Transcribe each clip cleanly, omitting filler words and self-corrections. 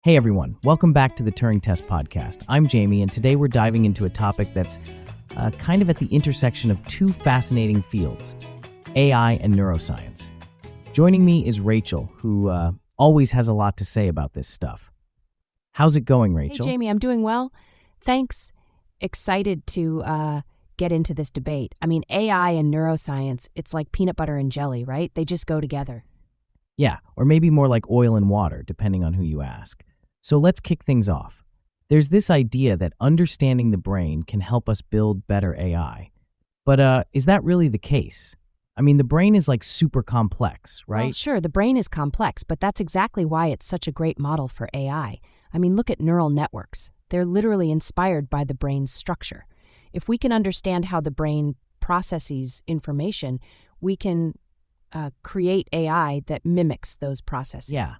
Hey everyone, welcome back to the Turing Test Podcast. I'm Jamie, and today we're diving into a topic that's kind of at the intersection of two fascinating fields, AI and neuroscience. Joining me is Rachel, who always has a lot to say about this stuff. How's it going, Rachel? Hey, Jamie, I'm doing well. Thanks. Excited to get into this debate. I mean, AI and neuroscience, it's like peanut butter and jelly, right? They just go together. Yeah, or maybe more like oil and water, depending on who you ask. So let's kick things off. There's this idea that understanding the brain can help us build better AI. But is that really the case? I mean, the brain is like super complex, right? Well, sure, the brain is complex, but that's exactly why it's such a great model for AI. I mean, look at neural networks. They're literally inspired by the brain's structure. If we can understand how the brain processes information, we can create AI that mimics those processes. Yeah,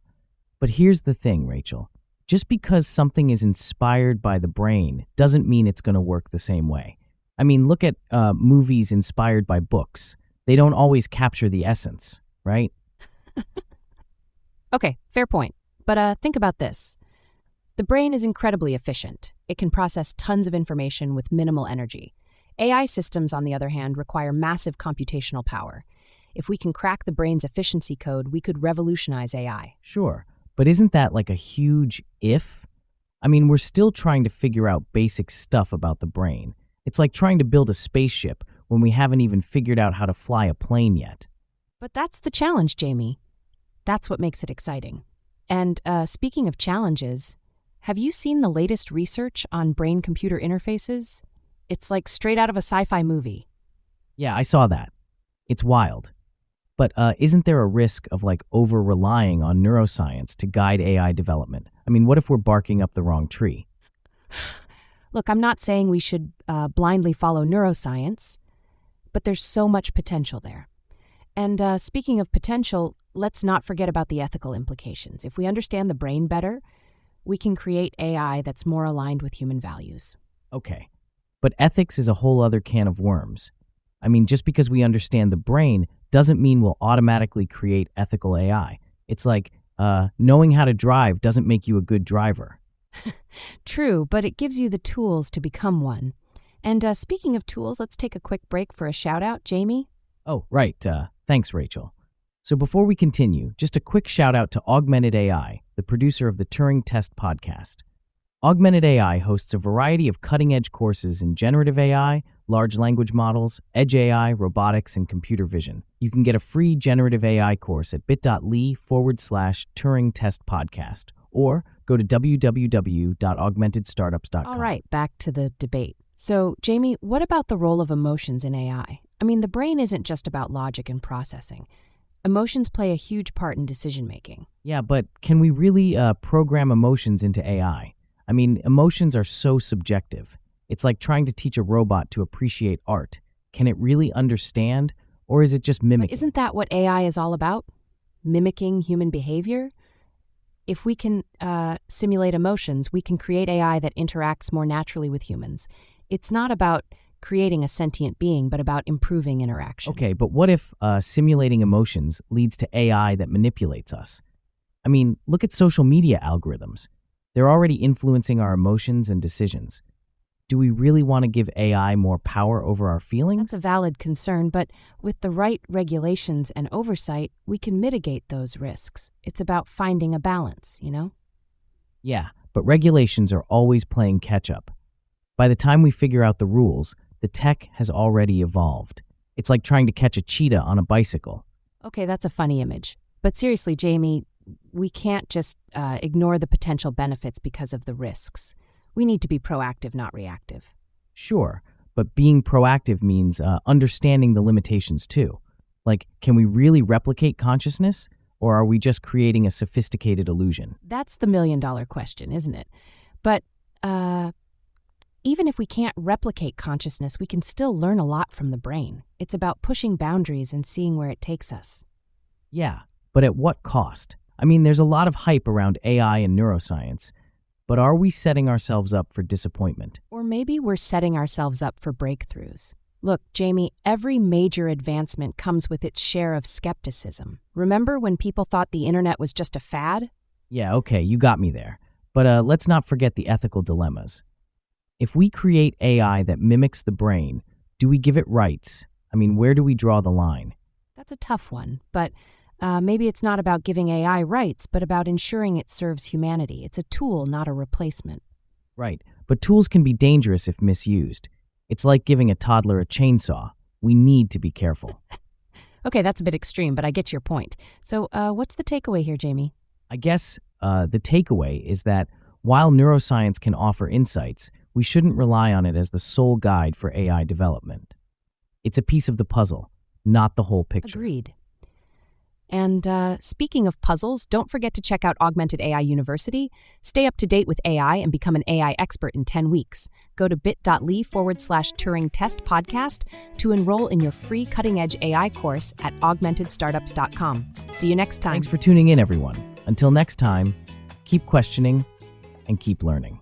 but here's the thing, Rachel. Just because something is inspired by the brain doesn't mean it's going to work the same way. I mean, look at movies inspired by books. They don't always capture the essence, right? Okay, fair point. But think about this. The brain is incredibly efficient. It can process tons of information with minimal energy. AI systems, on the other hand, require massive computational power. If we can crack the brain's efficiency code, we could revolutionize AI. Sure, but isn't that like a huge if? I mean, we're still trying to figure out basic stuff about the brain. It's like trying to build a spaceship when we haven't even figured out how to fly a plane yet. But that's the challenge, Jamie. That's what makes it exciting. And speaking of challenges, have you seen the latest research on brain-computer interfaces? It's like straight out of a sci-fi movie. Yeah, I saw that. It's wild. But isn't there a risk of like over-relying on neuroscience to guide AI development? I mean, what if we're barking up the wrong tree? Look, I'm not saying we should blindly follow neuroscience, but there's so much potential there. And speaking of potential, let's not forget about the ethical implications. If we understand the brain better, we can create AI that's more aligned with human values. Okay, but ethics is a whole other can of worms. I mean, just because we understand the brain doesn't mean we'll automatically create ethical AI. It's like knowing how to drive doesn't make you a good driver. True, but it gives you the tools to become one. And speaking of tools, let's take a quick break for a shout-out, Jamie. Oh, right. Thanks, Rachel. So before we continue, just a quick shout-out to Augmented AI, the producer of the Turing Test Podcast. Augmented AI hosts a variety of cutting-edge courses in generative AI, large language models, edge AI, robotics, and computer vision. You can get a free generative AI course at bit.ly/Turing Test Podcast, or go to www.augmentedstartups.com. All right, back to the debate. So, Jamie, what about the role of emotions in AI? I mean, the brain isn't just about logic and processing. Emotions play a huge part in decision-making. Yeah, but can we really program emotions into AI? I mean, emotions are so subjective. It's like trying to teach a robot to appreciate art. Can it really understand, or is it just mimicking? But isn't that what AI is all about? Mimicking human behavior? If we can simulate emotions, we can create AI that interacts more naturally with humans. It's not about creating a sentient being, but about improving interaction. Okay, but what if simulating emotions leads to AI that manipulates us? I mean, look at social media algorithms. They're already influencing our emotions and decisions. Do we really want to give AI more power over our feelings? That's a valid concern, but with the right regulations and oversight, we can mitigate those risks. It's about finding a balance, you know? Yeah, but regulations are always playing catch-up. By the time we figure out the rules, the tech has already evolved. It's like trying to catch a cheetah on a bicycle. Okay, that's a funny image. But seriously, Jamie, we can't just ignore the potential benefits because of the risks. We need to be proactive, not reactive. Sure, but being proactive means understanding the limitations too. Like, can we really replicate consciousness, or are we just creating a sophisticated illusion? That's the million-dollar question, isn't it? But even if we can't replicate consciousness, we can still learn a lot from the brain. It's about pushing boundaries and seeing where it takes us. Yeah, but at what cost? I mean, there's a lot of hype around AI and neuroscience, but are we setting ourselves up for disappointment? Or maybe we're setting ourselves up for breakthroughs. Look, Jamie, every major advancement comes with its share of skepticism. Remember when people thought the internet was just a fad? Yeah, okay, you got me there. But let's not forget the ethical dilemmas. If we create AI that mimics the brain, do we give it rights? I mean, where do we draw the line? That's a tough one, but maybe it's not about giving AI rights, but about ensuring it serves humanity. It's a tool, not a replacement. Right, but tools can be dangerous if misused. It's like giving a toddler a chainsaw. We need to be careful. Okay, that's a bit extreme, but I get your point. So what's the takeaway here, Jamie? I guess the takeaway is that while neuroscience can offer insights, we shouldn't rely on it as the sole guide for AI development. It's a piece of the puzzle, not the whole picture. Agreed. And speaking of puzzles, don't forget to check out Augmented AI University. Stay up to date with AI and become an AI expert in 10 weeks. Go to bit.ly/Turing Test Podcast to enroll in your free cutting-edge AI course at augmentedstartups.com. See you next time. Thanks for tuning in, everyone. Until next time, keep questioning and keep learning.